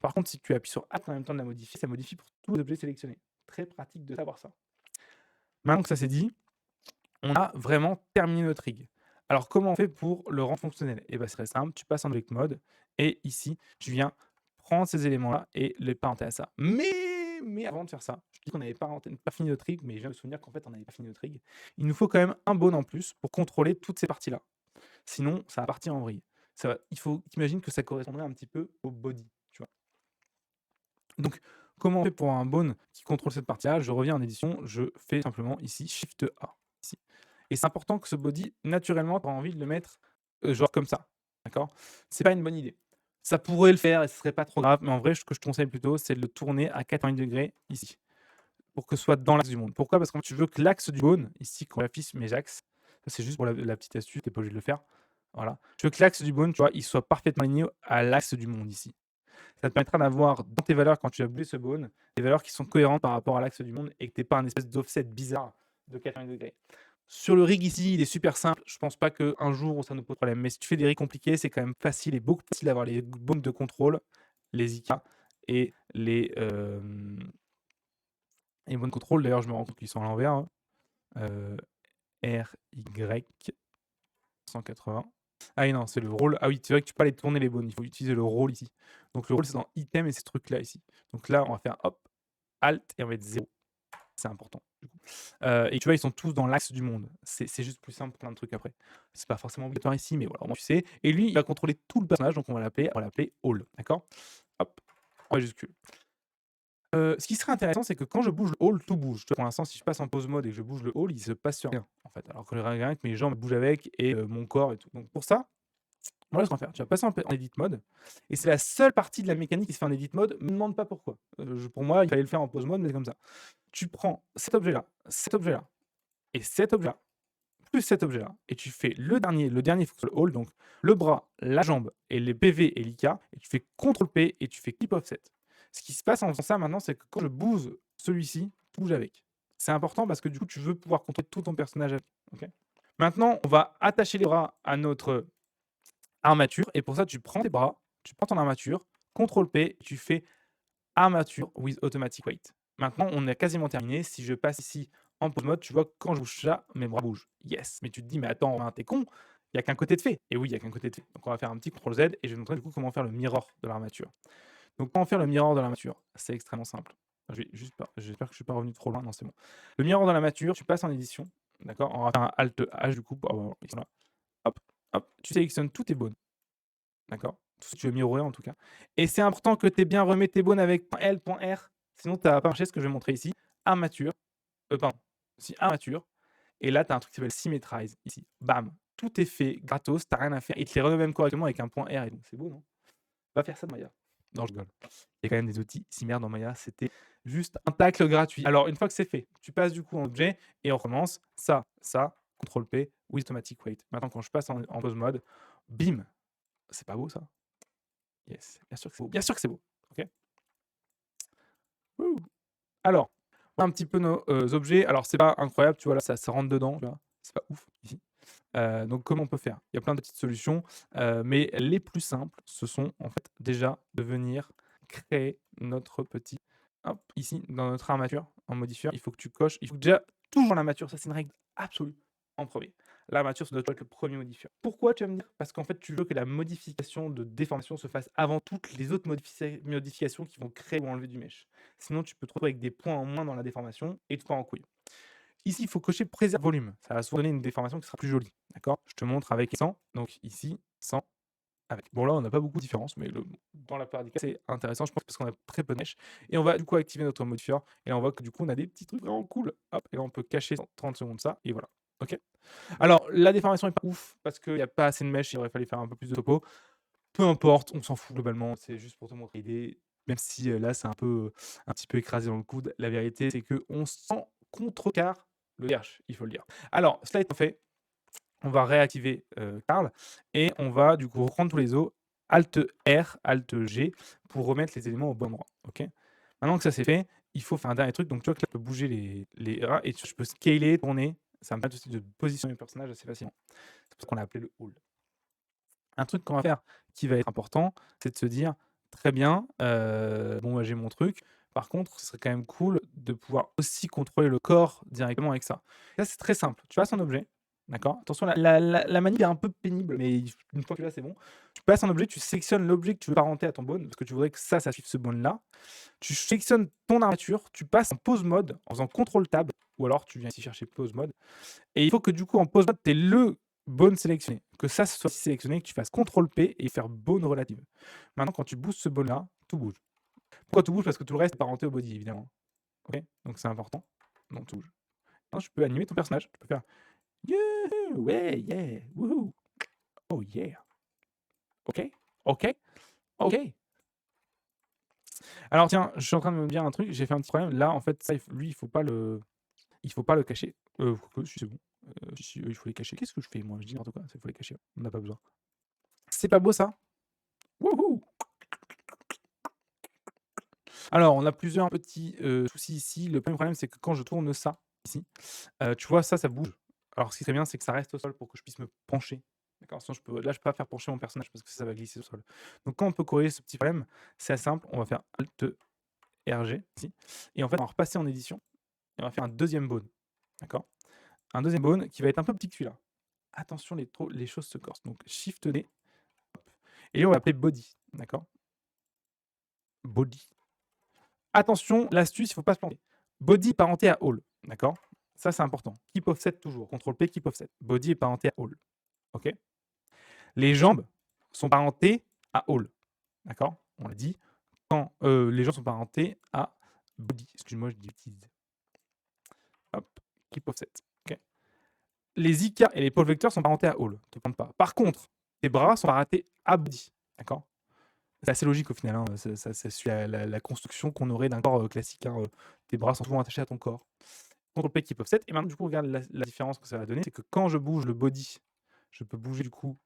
Par contre, si tu appuies sur Alt en même temps de la modifier, ça modifie pour tous les objets sélectionnés. Très pratique de savoir ça. Maintenant que ça c'est dit, on a vraiment terminé notre rig. Alors, comment on fait pour le rendre fonctionnel? Eh bien, c'est très simple, tu passes en Object Mode et ici, tu viens prendre ces éléments-là et les parenter à ça. Mais avant de faire ça, je dis qu'on n'avait pas fini notre rig, mais je viens de me souvenir qu'en fait, on n'avait pas fini notre rig. Il nous faut quand même un bone en plus pour contrôler toutes ces parties-là. Sinon, ça va partir en vrille. Il faut imaginer que ça correspondrait un petit peu au body, tu vois. Donc, comment on fait pour un bone qui contrôle cette partie-là? Je reviens en édition, je fais simplement ici Shift A. Ici. Et c'est important que ce body, naturellement, tu as envie de le mettre genre comme ça. D'accord? C'est pas une bonne idée. Ça pourrait le faire et ce serait pas trop grave, mais en vrai, ce que je te conseille plutôt, c'est de le tourner à 90 degrés ici, pour que ce soit dans l'axe du monde. Pourquoi? Parce que tu veux que l'axe du bone, ici, quand j'affiche mes axes, ça c'est juste pour la petite astuce, tu n'es pas obligé de le faire. Voilà. Je veux que l'axe du bone, tu vois, il soit parfaitement aligné à l'axe du monde ici. Ça te permettra d'avoir dans tes valeurs, quand tu vas bouger ce bone, des valeurs qui sont cohérentes par rapport à l'axe du monde et que tu pas un espèce d'offset bizarre de 80 degrés. Sur le rig ici, il est super simple. Je pense pas qu'un jour ça nous pose problème. Mais si tu fais des rigs compliqués, c'est quand même facile et beaucoup plus facile d'avoir les bones de contrôle, les IK et les bones de contrôle. D'ailleurs, je me rends compte qu'ils sont à l'envers, hein. RY 180. Ah oui, non, c'est le rôle. Ah oui, c'est vrai que tu peux pas les tourner les bones. Il faut utiliser le rôle ici. Donc le rôle, c'est dans item et ces trucs-là ici. Donc là, on va faire hop, alt et on va mettre 0. C'est important. Du coup. Et tu vois, ils sont tous dans l'axe du monde. C'est juste plus simple pour plein de trucs après. C'est pas forcément obligatoire ici, mais voilà, au moins tu sais. Et lui, il va contrôler tout le personnage, donc on va l'appeler all. D'accord? Hop, en majuscule. Ce qui serait intéressant, c'est que quand je bouge le all, tout bouge. Tu vois, pour l'instant, si je passe en pause mode et que je bouge le all, il se passe sur rien, en fait. Alors que le rien que mes jambes bougent avec et mon corps et tout. Donc pour ça, voilà ce qu'on va faire. Tu vas passer en edit mode et c'est la seule partie de la mécanique qui se fait en edit mode. Me demande pas pourquoi. Pour moi, il fallait le faire en pause mode, mais c'est comme ça. Tu prends cet objet-là et cet objet-là, plus cet objet-là, et tu fais le dernier, il faut que ce soit le all, donc le bras, la jambe et les PV et l'IK, et tu fais CTRL-P et tu fais Clip Offset. Ce qui se passe en faisant ça maintenant, c'est que quand je bouge celui-ci, tu bouges avec. C'est important parce que du coup, tu veux pouvoir contrôler tout ton personnage avec. Okay. Maintenant, on va attacher les bras à notre armature, et pour ça, tu prends tes bras, tu prends ton armature, CTRL-P, tu fais armature with automatic weight. Maintenant, on est quasiment terminé. Si je passe ici en pause mode, tu vois que quand je bouge ça, mes bras bougent. Yes. Mais tu te dis, mais attends, hein, t'es con, il n'y a qu'un côté de fait. Et oui, il n'y a qu'un côté de fait. Donc on va faire un petit CTRL Z et je vais te montrer du coup comment faire le mirror de l'armature. Donc comment faire le mirror de l'armature? C'est extrêmement simple. J'espère que je ne suis pas revenu trop loin. Non, c'est bon. Le mirror de l'armature, tu passes en édition. D'accord. On va faire un Alt H du coup. Hop, hop. Tu sélectionnes tous tes bones. D'accord. Tout ce que tu veux mirrorer en tout cas. Et c'est important que tu aies bien remis tes bones avec .L, .R. Sinon, tu n'as pas marché ce que je vais montrer ici. Armature. Pardon. Si, armature. Et là, tu as un truc qui s'appelle Symmetrize ici. Bam. Tout est fait gratos. Tu n'as rien à faire. Il te les remet même correctement avec un .R. Et donc, c'est beau, non? Va faire ça dans Maya. Non, je rigole. Il y a quand même des outils similaires dans Maya. C'était juste un tacle gratuit. Alors, une fois que c'est fait, tu passes du coup en objet et on recommence. Ça, CTRL P, with automatic weight. Maintenant, quand je passe en pause mode, bim. C'est pas beau ça? Yes, bien sûr que c'est beau. Bien sûr que c'est beau. Ok. Wouh. Alors, un petit peu nos objets. Alors, c'est pas incroyable, tu vois, là, ça rentre dedans, tu vois. C'est pas ouf ici. Donc, comment on peut faire? Il y a plein de petites solutions, mais les plus simples, ce sont en fait déjà de venir créer notre petit. Hop, ici, dans notre armature, en modifieur, il faut que tu coches. Il faut déjà toujours l'armature, ça c'est une règle absolue en premier. L'armature, ça doit être le premier modifieur. Pourquoi, tu vas me dire? Parce qu'en fait, tu veux que la modification de déformation se fasse avant toutes les autres modifications qui vont créer ou enlever du mesh. Sinon, tu peux te retrouver avec des points en moins dans la déformation et te faire en couille. Ici, il faut cocher préserve volume. Ça va souvent donner une déformation qui sera plus jolie. D'accord? Je te montre avec 100. Donc ici, 100 avec. Bon, là, on n'a pas beaucoup de différence, mais dans la plupart des cas, c'est intéressant, je pense, parce qu'on a très peu de mesh. Et on va du coup activer notre modifieur. Et là, on voit que du coup, on a des petits trucs vraiment cool. Hop, et là, on peut cacher 30 secondes ça. Et voilà. OK? Alors, la déformation est pas ouf parce qu'il n'y a pas assez de mesh. Il aurait fallu faire un peu plus de topo. Peu importe, on s'en fout globalement. C'est juste pour te montrer l'idée. Même si là, c'est un petit peu écrasé dans le coude. La vérité, c'est qu'on sent contrecarre le DH, il faut le dire. Alors, cela étant fait, on va réactiver Carl et on va du coup reprendre tous les os, Alt R, Alt G pour remettre les éléments au bon endroit. Ok. Maintenant que ça c'est fait, il faut faire un dernier truc. Donc tu vois que là, je peux bouger les rats et je peux scaler, tourner. Ça me permet aussi de positionner le personnage assez facilement. C'est pour ça qu'on l'a appelé le hall. Un truc qu'on va faire qui va être important, c'est de se dire très bien, bon, j'ai mon truc. Par contre, ce serait quand même cool de pouvoir aussi contrôler le corps directement avec ça. Là, c'est très simple. Tu passes un objet, d'accord? Attention, la manip est un peu pénible, mais une fois que tu l'as, c'est bon. Tu passes un objet, tu sélectionnes l'objet que tu veux parenter à ton bone, parce que tu voudrais que ça suive ce bone-là. Tu sélectionnes ton armature, tu passes en pause mode en faisant CTRL Tab, ou alors tu viens ici chercher pause mode. Et il faut que du coup, en pause mode, tu aies le bone sélectionné. Que ça soit sélectionné, que tu fasses CTRL P et faire bone relative. Maintenant, quand tu boostes ce bone-là, tout bouge. Pourquoi tout bouge? Parce que tout le reste est parenté au body, évidemment. Ok. Donc c'est important. Donc tout bouge. Maintenant, je peux animer ton personnage. Tu peux faire youhou, ouais, yeah, wouhou, oh yeah. Ok, ok, ok. Alors tiens, je suis en train de me dire un truc. J'ai fait un petit problème. Là, en fait, ça, lui, il faut pas le cacher. Si c'est bon. Si, il faut les cacher. Qu'est-ce que je fais moi? Je dis n'importe quoi, il faut les cacher. On n'a pas besoin. C'est pas beau ça? Wouhou! Alors, on a plusieurs petits, soucis ici. Le premier problème, c'est que quand je tourne ça, ici, tu vois, ça bouge. Alors, ce qui serait bien, c'est que ça reste au sol pour que je puisse me pencher. D'accord? Sinon, je peux pas faire pencher mon personnage parce que ça va glisser au sol. Donc, comment on peut corriger ce petit problème? C'est assez simple. On va faire Alt RG, ici, et en fait, on va repasser en édition et on va faire un deuxième bone. D'accord? Un deuxième bone qui va être un peu petit que celui-là. Attention, les choses se corsent. Donc, Shift D, hop, et là, on va l'appeler body. D'accord? Body. Attention, l'astuce, il ne faut pas se planter. Body parenté à all, d'accord? Ça, c'est important. Keep offset toujours. CTRL P, keep offset. Body est parenté à all. OK? Les jambes sont parentées à all. D'accord? On l'a dit. Quand les jambes sont parentées à body. Excuse-moi, je dis bêtise. Hop, keep offset. OK? Les IK et les pôles vecteurs sont parentés à all. Ne te plante pas. Par contre, tes bras sont parentés à body. D'accord? C'est assez logique au final, hein. Ça suit la construction qu'on aurait d'un corps classique, hein. Tes bras sont souvent attachés à ton corps. CTRL P keep offset. Et maintenant, du coup, regarde la différence que ça va donner. C'est que quand je bouge le body, je peux bouger du coup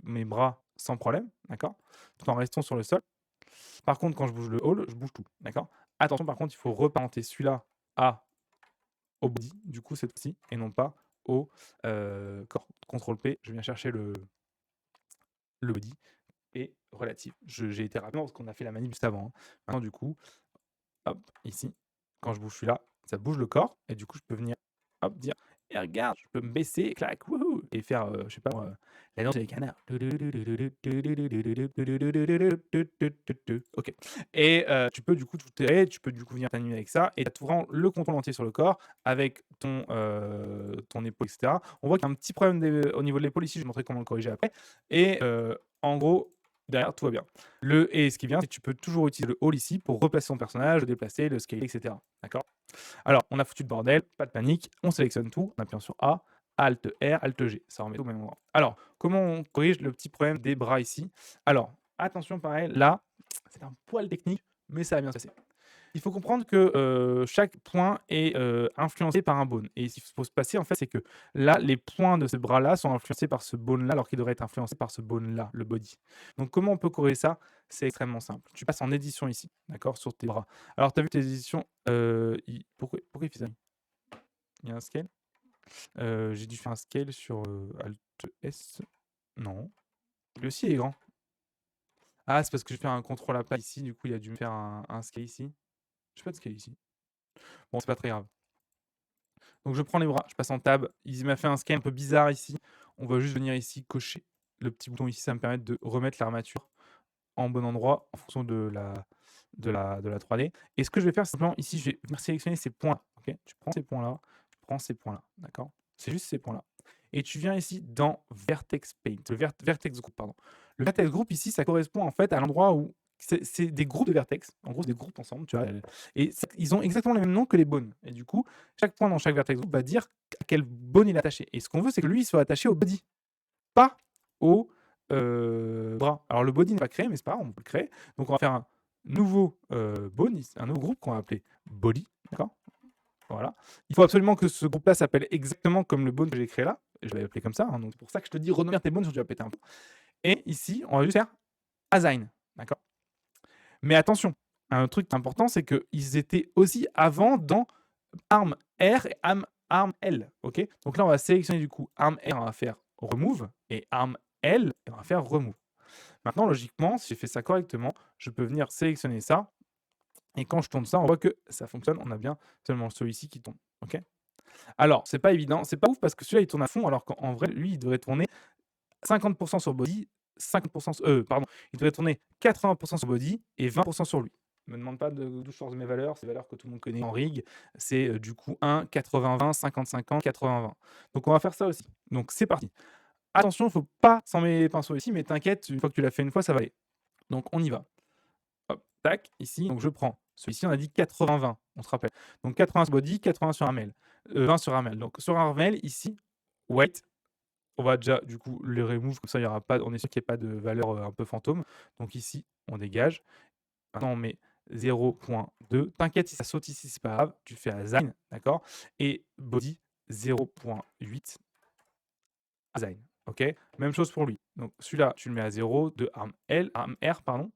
mes bras sans problème, d'accord? Tout en restant sur le sol. Par contre, quand je bouge le haul, je bouge tout, d'accord? Attention, par contre, il faut reparenter celui-là au body, du coup, cette fois-ci, et non pas au corps. CTRL P, je viens chercher le body et relative. J'ai été rapide parce qu'on a fait la manip juste avant, hein. Maintenant, du coup, hop, ici, quand je bouge celui-là, ça bouge le corps, et du coup, je peux venir, hop, dire: «Eh regarde, je peux me baisser, clac, wouhou!» et faire, je sais pas moi, la danse des canards. OK, et tu peux du coup tout tu peux du coup venir t'animer avec ça, et tu as tout vraiment le contrôle entier sur le corps avec ton épaule, et cetera. On voit qu'il y a un petit problème au niveau de l'épaule ici, je vais montrer comment le corriger après, et en gros, derrière, tout va bien. Et ce qui est bien, c'est que tu peux toujours utiliser le haul ici pour replacer son personnage, le déplacer, le scaler, etc. D'accord? Alors, on a foutu le bordel, pas de panique, on sélectionne tout en appuyant sur A, Alt R, Alt G. Ça remet tout au même endroit. Alors, comment on corrige le petit problème des bras ici? Alors, attention, pareil, là, c'est un poil technique, mais ça va bien se passer. Il faut comprendre que chaque point est influencé par un bone. Et ce qu'il faut se passer, en fait, c'est que là, les points de ce bras-là sont influencés par ce bone-là, alors qu'ils devraient être influencés par ce bone-là, le body. Donc, comment on peut corriger ça? C'est extrêmement simple. Tu passes en édition ici, d'accord, sur tes bras. Alors, tu as vu tes éditions, pourquoi il fait ça? Il y a un scale? J'ai dû faire un scale sur Alt S. Non. Lui aussi est grand. Ah, c'est parce que je fais un contrôle à plat ici, du coup, il a dû me faire un scale ici. Je fais pas de scale ici. Bon, c'est pas très grave. Donc je prends les bras, je passe en tab. Il m'a fait un scan un peu bizarre ici. On va juste venir ici cocher le petit bouton ici. Ça va me permet de remettre l'armature en bon endroit en fonction de la 3D. Et ce que je vais faire, c'est simplement ici, je vais venir sélectionner ces points-là. Ok, tu prends ces points-là, tu prends ces points-là. D'accord? C'est juste ces points-là. Et tu viens ici dans Vertex Paint, Vertex Group, pardon. Le Vertex Group ici, ça correspond en fait à l'endroit où c'est des groupes de vertex. En gros, c'est des groupes ensemble, tu vois. Et ils ont exactement les mêmes noms que les bones. Et du coup, chaque point dans chaque vertex group va dire à quel bone il est attaché. Et ce qu'on veut, c'est que lui, il soit attaché au body, pas au bras. Alors, le body n'est pas créé, mais c'est pas grave, on peut le créer. Donc, on va faire un nouveau bone, un nouveau groupe qu'on va appeler body. D'accord? Voilà. Il faut absolument que ce groupe-là s'appelle exactement comme le bone que j'ai créé là. Je vais l'appeler comme ça. Hein, donc, c'est pour ça que je te dis renommer tes bones si tu vas péter un peu. Et ici, on va juste faire assign. D'accord? Mais attention, un truc important, c'est qu'ils étaient aussi avant dans arm R et arm L. Ok, donc là, on va sélectionner du coup arm R, on va faire remove, et arm L, on va faire remove. Maintenant, logiquement, si j'ai fait ça correctement, je peux venir sélectionner ça. Et quand je tourne ça, on voit que ça fonctionne. On a bien seulement celui-ci qui tourne. Ok. Alors, c'est pas évident, c'est pas ouf parce que celui-là il tourne à fond, alors qu'en vrai, lui, il devrait tourner 50% sur body, 50% pardon, il devrait tourner 80% sur body et 20% sur lui. Ne me demande pas d'où je sors mes valeurs, c'est des valeurs que tout le monde connaît en rig. C'est du coup 1, 80-20, 50-50, 80-20. Donc on va faire ça aussi. Donc c'est parti. Attention, il ne faut pas s'en mettre les pinceaux ici, mais t'inquiète, une fois que tu l'as fait une fois, ça va aller. Donc on y va. Hop, tac, ici, donc je prends. Celui-ci, on a dit 80-20, on se rappelle. Donc 80 sur body, 80 sur Armel. 20 sur Armel. Donc sur Armel, ici, weight, on va déjà du coup le remove, comme ça il y aura pas, on est sûr qu'il n'y ait pas de valeur un peu fantôme. Donc ici, on dégage. Maintenant, on met 0.2. T'inquiète si ça saute ici, c'est pas grave. Tu fais assign, d'accord? Et body, 0.8 Asign. Ok. Même chose pour lui. Donc celui-là, tu le mets à 0 de arm L, arm R, pardon.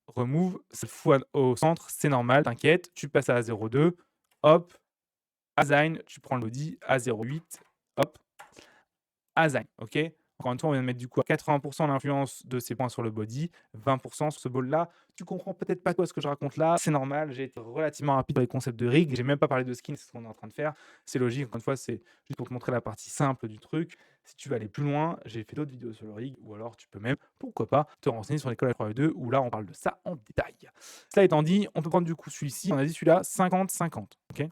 Remove, c'est le fou au centre, c'est normal, t'inquiète. Tu passes à 0.2, hop, Assign, tu prends le body à 0.8, hop, Assign. Ok. Encore une fois, on vient de mettre du coup à 80% l'influence de ces points sur le body, 20% sur ce ball-là. Tu comprends peut-être pas quoi ce que je raconte là, c'est normal, j'ai été relativement rapide sur les concepts de rig, j'ai même pas parlé de skin, c'est ce qu'on est en train de faire. C'est logique, encore une fois, c'est juste pour te montrer la partie simple du truc. Si tu veux aller plus loin, j'ai fait d'autres vidéos sur le rig, ou alors tu peux même, pourquoi pas, te renseigner sur l'école F2, où là on parle de ça en détail. Cela étant dit, on peut prendre du coup celui-ci, on a dit celui-là 50-50, ok.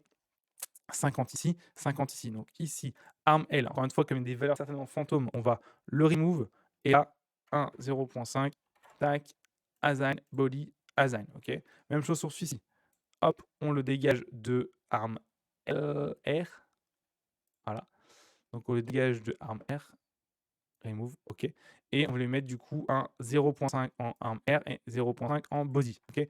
50 ici, 50 ici. Donc ici, arm L, encore une fois, comme des valeurs certainement fantômes, on va le remove. Et là, 1, 0.5, tac, assign, body, assign. Ok. Même chose sur celui-ci. Hop, on le dégage de arm R. Voilà. Donc on le dégage de arm R. Remove, ok. Et on va lui mettre du coup un 0.5 en arm R et 0.5 en body. Ok. Et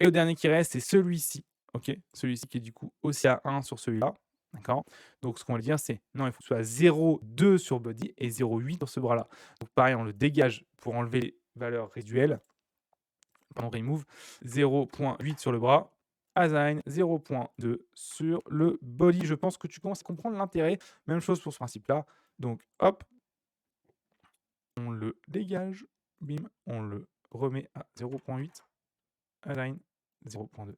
le dernier qui reste, c'est celui-ci. Ok. Celui-ci qui est du coup aussi à 1 sur celui-là. D'accord. Donc, ce qu'on va dire, c'est non, il faut que ce soit 0,2 sur body et 0,8 sur ce bras-là. Donc, pareil, on le dégage pour enlever les valeurs résiduelles. Pardon, remove. 0,8 sur le bras. Assign 0,2 sur le body. Je pense que tu commences à comprendre l'intérêt. Même chose pour ce principe-là. Donc, hop, on le dégage. Bim, on le remet à 0,8. Assign 0,2.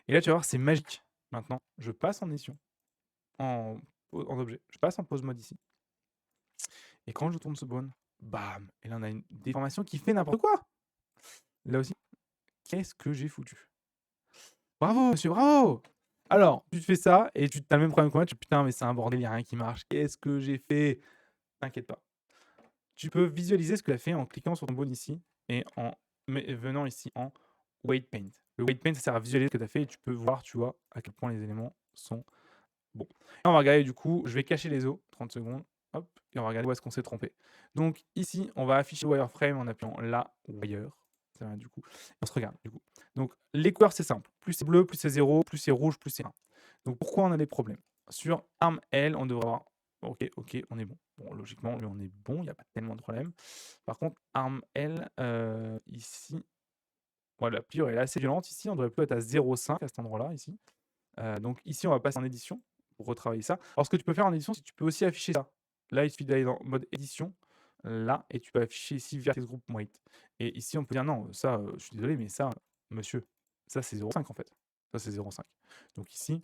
Et là, tu vas voir, c'est magique. Maintenant, je passe en édition. En objet. Je passe en pose mode ici. Et quand je tourne ce bone, bam! Et là, on a une déformation qui fait n'importe quoi. Là aussi, qu'est-ce que j'ai foutu? Bravo, monsieur, bravo! Alors, tu te fais ça et tu as le même problème que moi. Tu dis putain, mais c'est un bordel, il n'y a rien qui marche. Qu'est-ce que j'ai fait? T'inquiète pas. Tu peux visualiser ce que tu as fait en cliquant sur ton bone ici et en venant ici en weight paint. Le weight paint, ça sert à visualiser ce que tu as fait et tu peux voir, tu vois, à quel point les éléments sont bons. Et on va regarder du coup, je vais cacher les os, 30 secondes. Hop, et on va regarder où est-ce qu'on s'est trompé. Donc ici, on va afficher wireframe en appelant la wire. Ça va, du coup, on se regarde du coup. Donc les couleurs, c'est simple. Plus c'est bleu, plus c'est 0, plus c'est rouge, plus c'est 1. Donc pourquoi on a des problèmes? Sur arm L, on devrait avoir. Ok, ok, on est bon. Bon, logiquement, lui, on est bon, il n'y a pas tellement de problème. Par contre, arm L, ici, voilà, la pliure est assez violente. Ici, on devrait plus être à 0,5 à cet endroit-là, ici. Donc ici, on va passer en édition pour retravailler ça. Alors, ce que tu peux faire en édition, c'est que tu peux aussi afficher ça. Là, il suffit d'aller dans mode édition, là, et tu peux afficher ici vertex group weight. Et ici, on peut dire non, ça, je suis désolé, mais ça, monsieur, ça c'est 0,5 en fait. Ça c'est 0,5. Donc ici,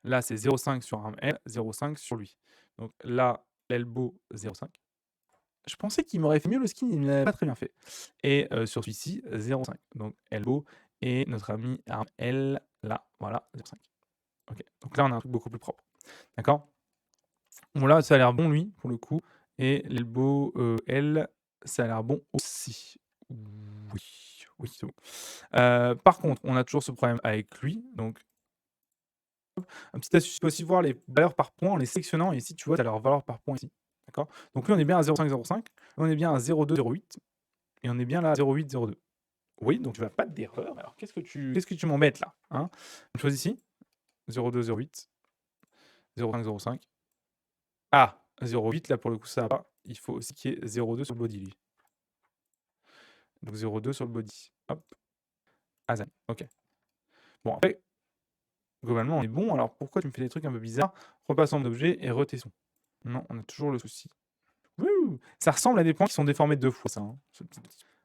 là c'est 0,5 sur arm L, 0,5 sur lui. Donc là, elbow 0,5. Je pensais qu'il m'aurait fait mieux le skin, il ne l'avait pas très bien fait. Et sur celui-ci, 0,5. Donc elbow et notre ami arm L, là, voilà, 0,5. Ok, donc là on a un truc beaucoup plus propre. D'accord. Bon là ça a l'air bon lui pour le coup. Et l'elbow L, ça a l'air bon aussi. Oui, oui, c'est bon. Par contre, on a toujours ce problème avec lui. Donc, un petit astuce, tu peux aussi voir les valeurs par point en les sélectionnant. Et ici, tu vois, tu as leurs valeurs par point ici. D'accord. Donc lui, on est bien à 0,5, 0,5. On est bien à 0,2, 0,8. Et on est bien là à 0,8, 0,2. Oui, donc tu vas pas d'erreur. Alors qu'est-ce que tu m'embêtes là, hein? Même chose ici. 0,2, 0,8. 0,5, 0,5. Ah, 0,8, là pour le coup ça va pas. Il faut aussi qu'il y ait 0,2 sur le body, lui. Donc 0,2 sur le body. Hop. Azan. Ok. Bon, après, globalement, on est bon. Alors pourquoi tu me fais des trucs un peu bizarres? Repasse en objet et retestons. Non, on a toujours le souci. Wouh, ça ressemble à des points qui sont déformés deux fois, ça. Hein,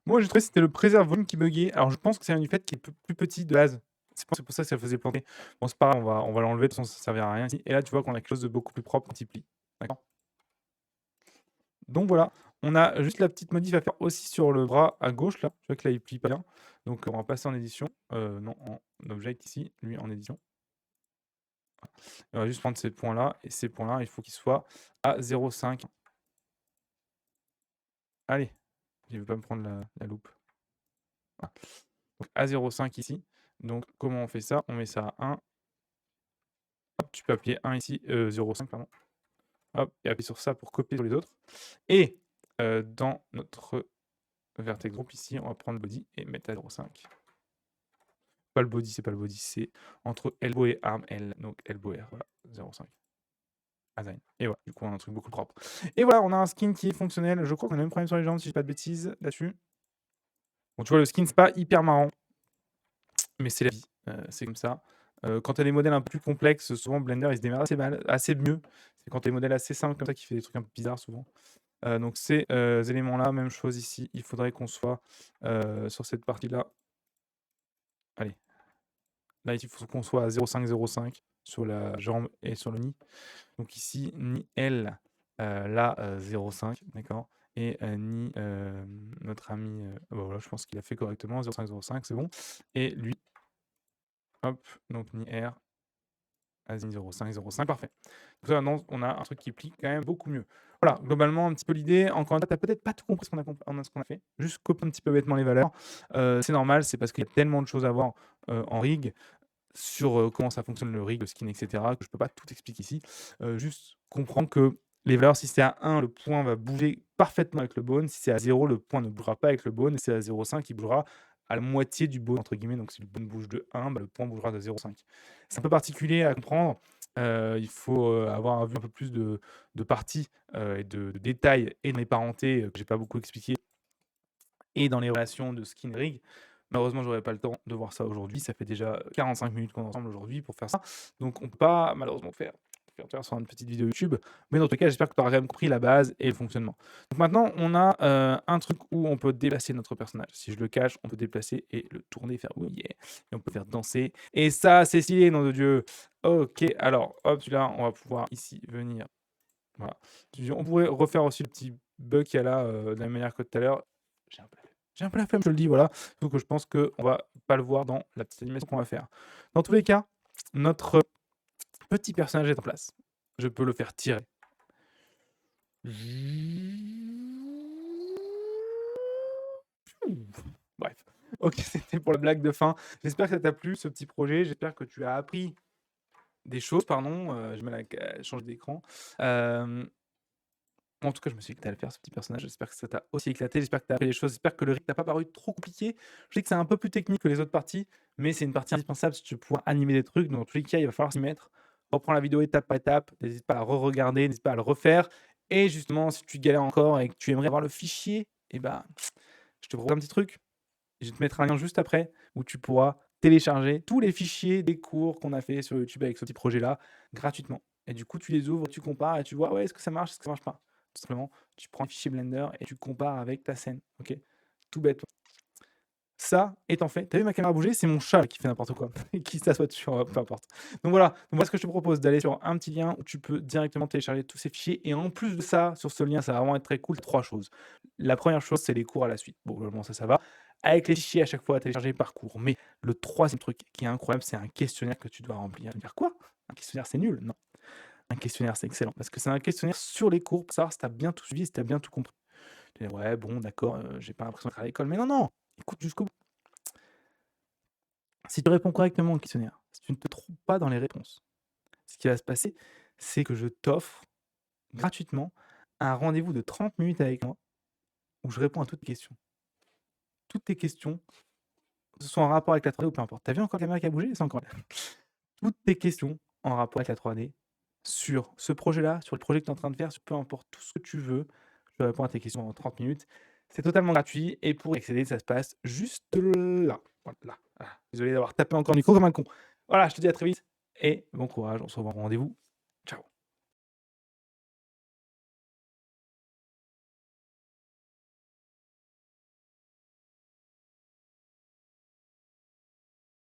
moi, j'ai trouvé que c'était le préserve volume qui buguait. Alors je pense que c'est un du fait qui est plus petit de base. C'est pour ça que ça le faisait planter. Bon, c'est pas grave, on va l'enlever, de toute façon, ça ne servira à rien ici. Et là, tu vois qu'on a quelque chose de beaucoup plus propre quand il plie. D'accord. Donc voilà, on a juste la petite modif à faire aussi sur le bras à gauche là. Tu vois que là il plie pas bien. Donc on va passer en édition. Non, en object ici, lui en édition. On va juste prendre ces points-là. Et ces points-là, il faut qu'ils soient à 0,5. Allez, il ne veut pas me prendre la loupe. Voilà. Donc à 0,5 ici. Donc comment on fait ça? On met ça à 1. Hop, tu peux appuyer 1 ici, 0,5 pardon. Hop, et appuyer sur ça pour copier sur les autres. Et dans notre vertex group ici, on va prendre le body et mettre à 0,5. Pas le body, c'est pas le body, c'est entre elbow et arm L, donc elbow R, voilà, 0,5. Design. Et voilà, du coup, on a un truc beaucoup plus propre. Et voilà, on a un skin qui est fonctionnel. Je crois qu'on a le même problème sur les jambes, si je dis pas de bêtises là-dessus. Bon, tu vois, le skin, c'est pas hyper marrant, mais c'est la vie. C'est comme ça. Quand tu as des modèles un peu plus complexes, souvent Blender, il se démerde assez mal, assez mieux. C'est quand tu as des modèles assez simples comme ça qui fait des trucs un peu bizarres souvent. Donc ces éléments-là, même chose ici. Il faudrait qu'on soit sur cette partie-là. Allez, là, il faut qu'on soit à 0,5 sur la jambe et sur le nid. Donc ici, ni L, là, 0,5, d'accord. Et ni notre ami, bah voilà, je pense qu'il a fait correctement, 0,5, c'est bon. Et lui, hop, donc ni R, Asine 0,5, parfait. Donc ça, maintenant, on a un truc qui plie quand même beaucoup mieux. Voilà, globalement, un petit peu l'idée. Encore une fois, tu peut-être pas tout compris ce qu'on a fait. Juste copier un petit peu bêtement les valeurs. C'est normal, c'est parce qu'il y a tellement de choses à voir en rig sur comment ça fonctionne le rig, le skin, etc., que je peux pas tout expliquer ici. Juste comprendre que les valeurs, si c'est à 1, le point va bouger parfaitement avec le bone. Si c'est à 0, le point ne bougera pas avec le bone. Et si c'est à 0,5, il bougera à la moitié du bone, entre guillemets. Donc si le bone bouge de 1, bah, le point bougera de 0,5. C'est un peu particulier à comprendre. Il faut avoir vu un peu plus de parties et de détails et dans les parentés que j'ai pas beaucoup expliqué et dans les relations de skin et rig. Malheureusement, j'aurais pas le temps de voir ça aujourd'hui. Ça fait déjà 45 minutes qu'on est ensemble aujourd'hui pour faire ça. Donc on peut pas malheureusement faire sur une petite vidéo YouTube. Mais dans tout cas, j'espère que tu auras quand même compris la base et le fonctionnement. Donc maintenant, on a un truc où on peut déplacer notre personnage. Si je le cache, on peut déplacer et le tourner, faire oui, yeah. Et on peut faire danser. Et ça, c'est stylé, nom de Dieu. Ok, alors, hop, celui-là, on va pouvoir ici venir. Voilà. On pourrait refaire aussi le petit bug qu'il y a là de la même manière que tout à l'heure. J'ai un peu la flemme. J'ai un peu la flemme, je le dis, voilà. Sauf que je pense qu'on va pas le voir dans la petite animation qu'on va faire. Dans tous les cas, notre petit personnage est en place. Je peux le faire tirer. Bref. Ok, c'était pour la blague de fin. J'espère que ça t'a plu, ce petit projet. J'espère que tu as appris des choses, pardon. Je mets la changer d'écran. En tout cas, je me suis éclaté à le faire, ce petit personnage. J'espère que ça t'a aussi éclaté. J'espère que tu as appris des choses. J'espère que le rig t'a pas paru trop compliqué. Je sais que c'est un peu plus technique que les autres parties, mais c'est une partie indispensable si tu veux pouvoir animer des trucs. Donc, dans tous les cas, il va falloir s'y mettre. Reprends la vidéo étape par étape. N'hésite pas à la re-regarder, n'hésite pas à le refaire. Et justement, si tu galères encore et que tu aimerais avoir le fichier, eh ben, je te propose un petit truc. Je vais te mettre un lien juste après où tu pourras télécharger tous les fichiers des cours qu'on a fait sur YouTube avec ce petit projet-là gratuitement. Et du coup, tu les ouvres, tu compares et tu vois, ouais, est-ce que ça marche, est-ce que ça marche pas. Tout simplement, tu prends un fichier Blender et tu compares avec ta scène. Ok, tout bête. Ça étant fait, t'as vu ma caméra bouger? C'est mon chat qui fait n'importe quoi et qui s'assoit dessus, peu importe. Donc voilà, ce que je te propose, d'aller sur un petit lien où tu peux directement télécharger tous ces fichiers. Et en plus de ça, sur ce lien, ça va vraiment être très cool. 3 choses. La première chose, c'est les cours à la suite. Bon, globalement, ça va. Avec les fichiers à chaque fois à télécharger par cours. Mais le troisième truc qui est incroyable, c'est un questionnaire que tu dois remplir. Tu vas dire quoi? Un questionnaire, c'est nul? Non. Un questionnaire, c'est excellent. Parce que c'est un questionnaire sur les cours pour savoir si tu as bien tout suivi, si tu as bien tout compris. Tu dis, ouais, bon, d'accord, j'ai pas l'impression d'être à l'école. Mais non, non, écoute jusqu'au bout. Si tu réponds correctement au questionnaire, si tu ne te trompes pas dans les réponses, ce qui va se passer, c'est que je t'offre gratuitement un rendez-vous de 30 minutes avec moi où je réponds à toutes tes questions. Toutes tes questions, que ce soit en rapport avec la 3D ou peu importe. T'as vu encore la caméra qui a bougé? C'est encore là. Toutes tes questions en rapport avec la 3D sur ce projet-là, sur le projet que tu es en train de faire, sur peu importe tout ce que tu veux. Je réponds à tes questions en 30 minutes. C'est totalement gratuit et pour accéder, ça se passe juste là. Voilà, là. Ah, désolé d'avoir tapé encore le micro comme un con. Voilà, je te dis à très vite et bon courage. On se revoit au rendez-vous